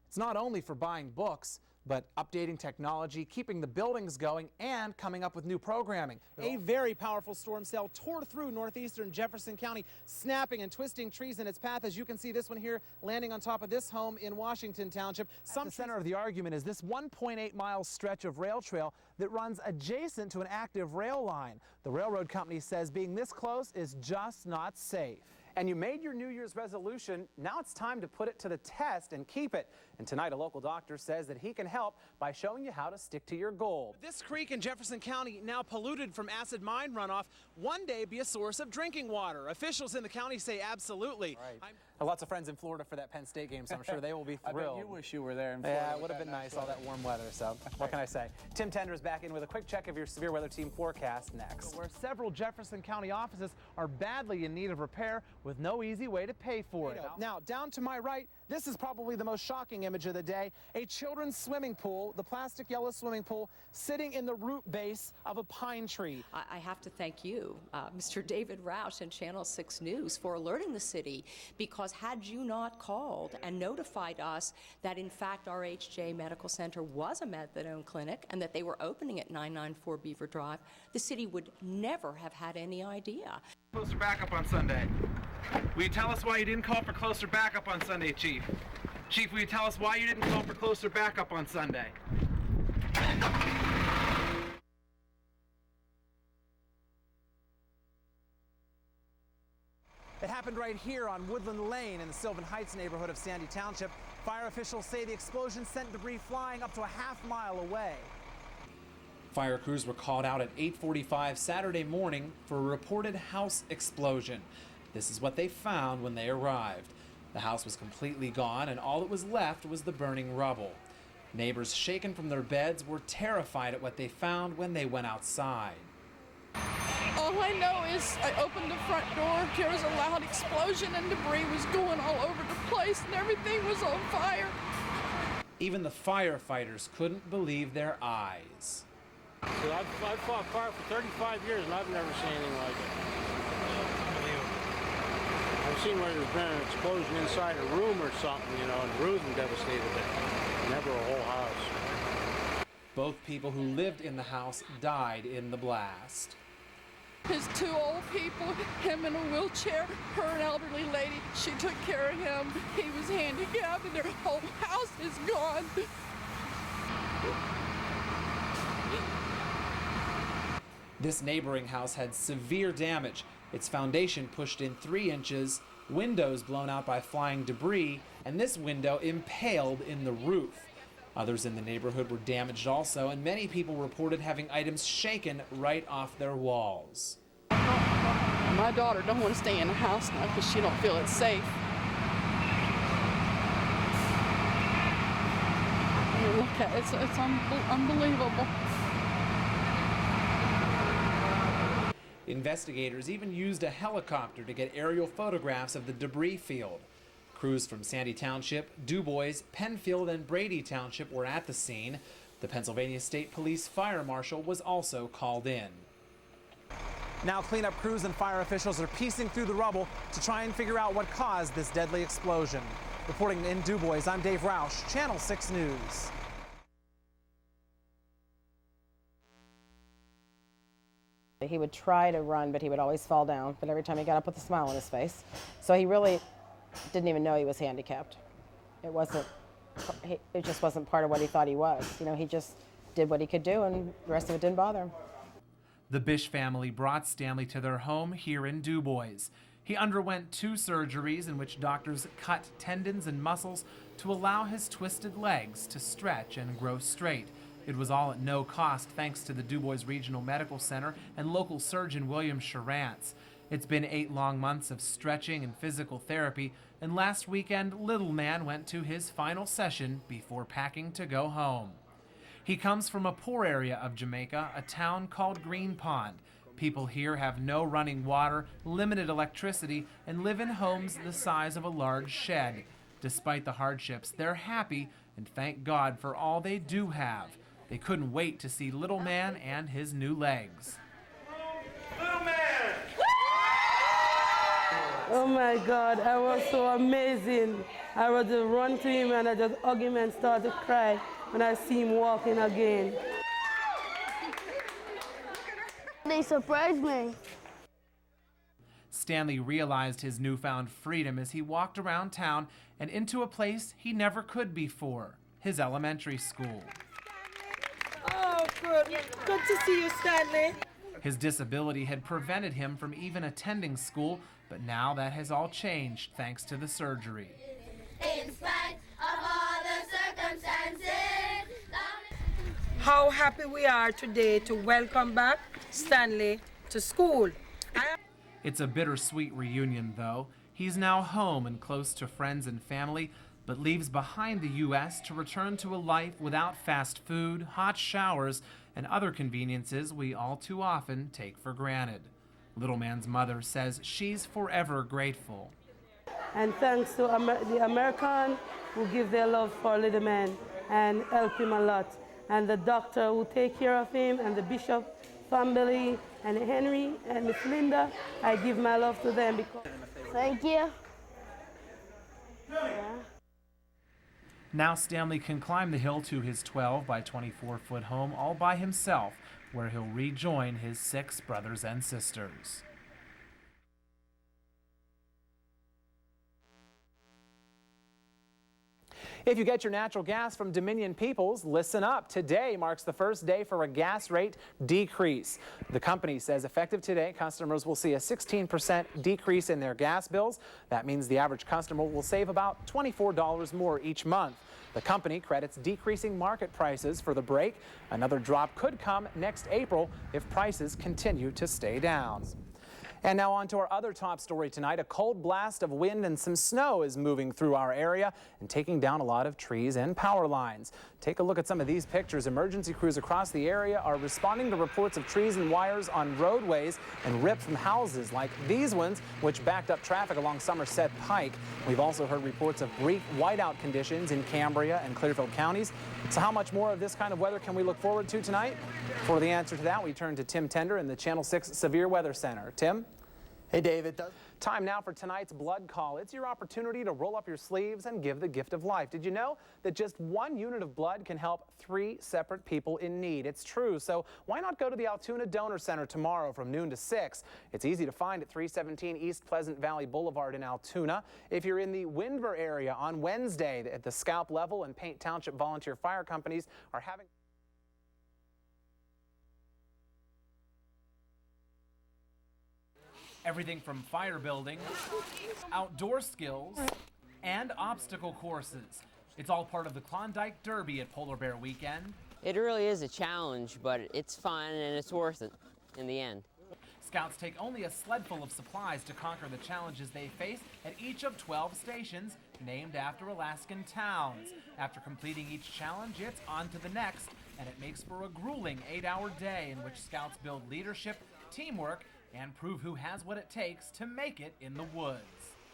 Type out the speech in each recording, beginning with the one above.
It's not only for buying books, but updating technology, keeping the buildings going, and coming up with new programming. A very powerful storm cell tore through northeastern Jefferson County, snapping and twisting trees in its path. As you can see, this one here landing on top of this home in Washington Township. At the center of the argument is this 1.8-mile stretch of rail trail that runs adjacent to an active rail line. The railroad company says being this close is just not safe. And you made your New Year's resolution. Now it's time to put it to the test and keep it. And tonight, a local doctor says that he can help by showing you how to stick to your goal. This creek in Jefferson County, now polluted from acid mine runoff, one day be a source of drinking water. Officials in the county say absolutely. Right. Lots of friends in Florida for that Penn State game, so I'm sure they will be thrilled. I bet you wish you were there in Florida. Yeah, it would have been nice, all that warm weather, so what can I say? Tim Tender is back in with a quick check of your severe weather team forecast next. Where several Jefferson County offices are badly in need of repair with no easy way to pay for it. Now, down to my right, this is probably the most shocking image of the day. A children's swimming pool, the plastic yellow swimming pool, sitting in the root base of a pine tree. I have to thank you, Mr. David Roush and Channel 6 News for alerting the city, because had you not called and notified us that in fact our HJ Medical Center was a methadone clinic and that they were opening at 994 Beaver Drive, the city would never have had any idea. Closer backup on Sunday. Will you tell us why you didn't call for closer backup on Sunday, Chief? Chief, will you tell us why you didn't call for closer backup on Sunday? It happened right here on Woodland Lane in the Sylvan Heights neighborhood of Sandy Township. Fire officials say the explosion sent debris flying up to a half-mile away. Fire crews were called out at 8:45 Saturday morning for a reported house explosion. This is what they found when they arrived. The house was completely gone, and all that was left was the burning rubble. Neighbors shaken from their beds were terrified at what they found when they went outside. All I know is I opened the front door, there was a loud explosion and debris was going all over the place and everything was on fire. Even the firefighters couldn't believe their eyes. So I've fought fire for 35 years and I've never seen anything like it. I've seen where there's been an explosion inside a room or something, you know, and the roofing devastated, but never a whole house. Both people who lived in the house died in the blast. His two old people, him in a wheelchair, her an elderly lady, she took care of him. He was handicapped and their whole house is gone. This neighboring house had severe damage. Its foundation pushed in 3 inches, windows blown out by flying debris, and this window impaled in the roof. Others in the neighborhood were damaged also, and many people reported having items shaken right off their walls. My daughter don't want to stay in the house now because she don't feel it's safe. I mean, look at it, it's unbelievable. Investigators even used a helicopter to get aerial photographs of the debris field. Crews from Sandy Township, Du Bois, Penfield, and Brady Township were at the scene. The Pennsylvania State Police Fire Marshal was also called in. Now cleanup crews and fire officials are piecing through the rubble to try and figure out what caused this deadly explosion. Reporting in Du Bois, I'm Dave Roush, Channel 6 News. He would try to run, but he would always fall down. But every time he got up with a smile on his face. So he really didn't even know he was handicapped. It just wasn't part of what he thought he was. You know, he just did what he could do, and the rest of it didn't bother him. The Bish family brought Stanley to their home here in Du Bois. He underwent 2 surgeries in which doctors cut tendons and muscles to allow his twisted legs to stretch and grow straight. It was all at no cost thanks to the Du Bois Regional Medical Center and local surgeon William Charance. It's been 8 long months of stretching and physical therapy, and last weekend, little man went to his final session before packing to go home. He comes from a poor area of Jamaica, a town called Green Pond. People here have no running water, limited electricity, and live in homes the size of a large shed. Despite the hardships, they're happy and thank God for all they do have. They couldn't wait to see little man and his new legs. Little man! Oh my God, I was so amazing. I would just run to him and I just hug him and start to cry when I see him walking again. They surprised me. Stanley realized his newfound freedom as he walked around town and into a place he never could before, his elementary school. Oh, good. Good to see you, Stanley. His disability had prevented him from even attending school, but now that has all changed thanks to the surgery. In spite of all the circumstances. How happy we are today to welcome back Stanley to school. It's a bittersweet reunion, though. He's now home and close to friends and family, but leaves behind the U.S. to return to a life without fast food, hot showers, and other conveniences we all too often take for granted. Little man's mother says she's forever grateful. And thanks to the American who give their love for little man and help him a lot. And the doctor who take care of him, and the bishop family, and Henry and Miss Linda, I give my love to them because. Thank you. Yeah. Now Stanley can climb the hill to his 12 by 24-foot home all by himself, where he'll rejoin his 6 brothers and sisters. If you get your natural gas from Dominion Peoples, listen up. Today marks the first day for a gas rate decrease. The company says effective today, customers will see a 16% decrease in their gas bills. That means the average customer will save about $24 more each month. The company credits decreasing market prices for the break. Another drop could come next April if prices continue to stay down. And now on to our other top story tonight. A cold blast of wind and some snow is moving through our area and taking down a lot of trees and power lines. Take a look at some of these pictures. Emergency crews across the area are responding to reports of trees and wires on roadways and ripped from houses like these ones, which backed up traffic along Somerset Pike. We've also heard reports of brief whiteout conditions in Cambria and Clearfield counties. So how much more of this kind of weather can we look forward to tonight? For the answer to that, we turn to Tim Tender in the Channel 6 Severe Weather Center. Tim? Hey, David. Time now for tonight's blood call. It's your opportunity to roll up your sleeves and give the gift of life. Did you know that just 1 unit of blood can help 3 separate people in need? It's true, so why not go to the Altoona Donor Center tomorrow from noon to 6? It's easy to find at 317 East Pleasant Valley Boulevard in Altoona. If you're in the Windber area on Wednesday, at the Scalp Level and Paint Township volunteer fire companies are having everything from fire building, outdoor skills, and obstacle courses. It's all part of the Klondike Derby at Polar Bear Weekend. It really is a challenge, but it's fun and it's worth it in the end. Scouts take only a sled full of supplies to conquer the challenges they face at each of 12 stations named after Alaskan towns. After completing each challenge, it's on to the next, and it makes for a grueling 8-hour day in which Scouts build leadership, teamwork, and prove who has what it takes to make it in the woods.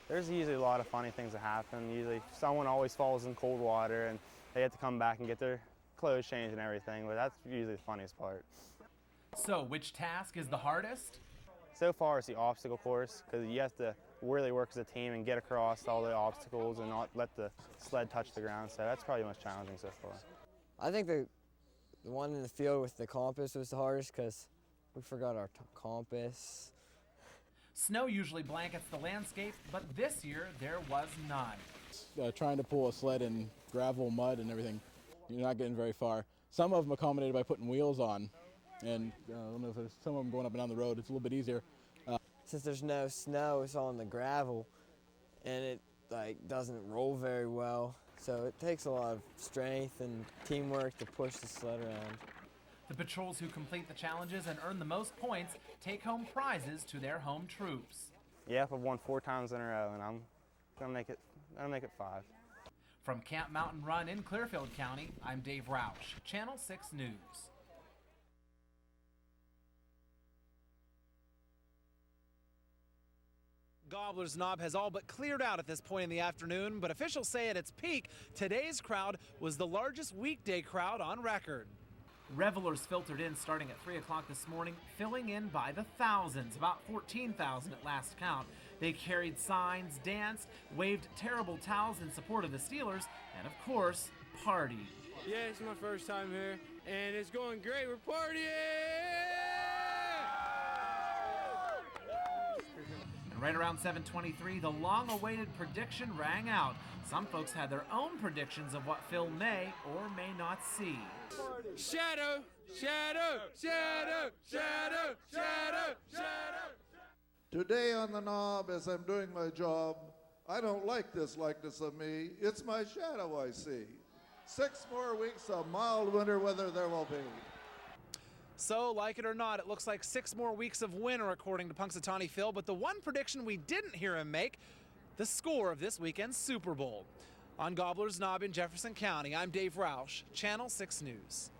There's usually a lot of funny things that happen. Usually someone always falls in cold water and they have to come back and get their clothes changed and everything, but that's usually the funniest part. So, which task is the hardest? So far it's the obstacle course, because you have to really work as a team and get across all the obstacles and not let the sled touch the ground, so that's probably the most challenging so far. I think the one in the field with the compass was the hardest because we forgot our compass. Snow usually blankets the landscape, but this year there was none. Trying to pull a sled in gravel, mud, and everything, you're not getting very far. Some of them accommodated by putting wheels on, and I don't know if there's some of them going up and down the road. It's a little bit easier. Since there's no snow, it's all in the gravel, and it doesn't roll very well. So it takes a lot of strength and teamwork to push the sled around. The patrols who complete the challenges and earn the most points take home prizes to their home troops. Yeah, I've won 4 times in a row, and I'm gonna make it 5. From Camp Mountain Run in Clearfield County, I'm Dave Roush, Channel 6 News. Gobbler's Knob has all but cleared out at this point in the afternoon, but officials say at its peak, today's crowd was the largest weekday crowd on record. Revelers filtered in starting at 3 o'clock this morning, filling in by the thousands, about 14,000 at last count. They carried signs, danced, waved terrible towels in support of the Steelers, and of course, partied. Yeah, it's my first time here, and it's going great. We're partying! And right around 7:23, the long-awaited prediction rang out. Some folks had their own predictions of what Phil may or may not see. Shadow, shadow, shadow, shadow, shadow, shadow. Today on the knob, as I'm doing my job, I don't like this likeness of me. It's my shadow I see. 6 more weeks of mild winter weather there will be. So, like it or not, it looks like 6 more weeks of winter, according to Punxsutawney Phil. But the one prediction we didn't hear him make, the score of this weekend's Super Bowl. On Gobbler's Knob in Jefferson County, I'm Dave Roush, Channel 6 News.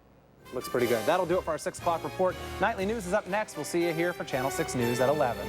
Looks pretty good. That'll do it for our 6 o'clock report. Nightly news is up next. We'll see you here for Channel 6 News at 11.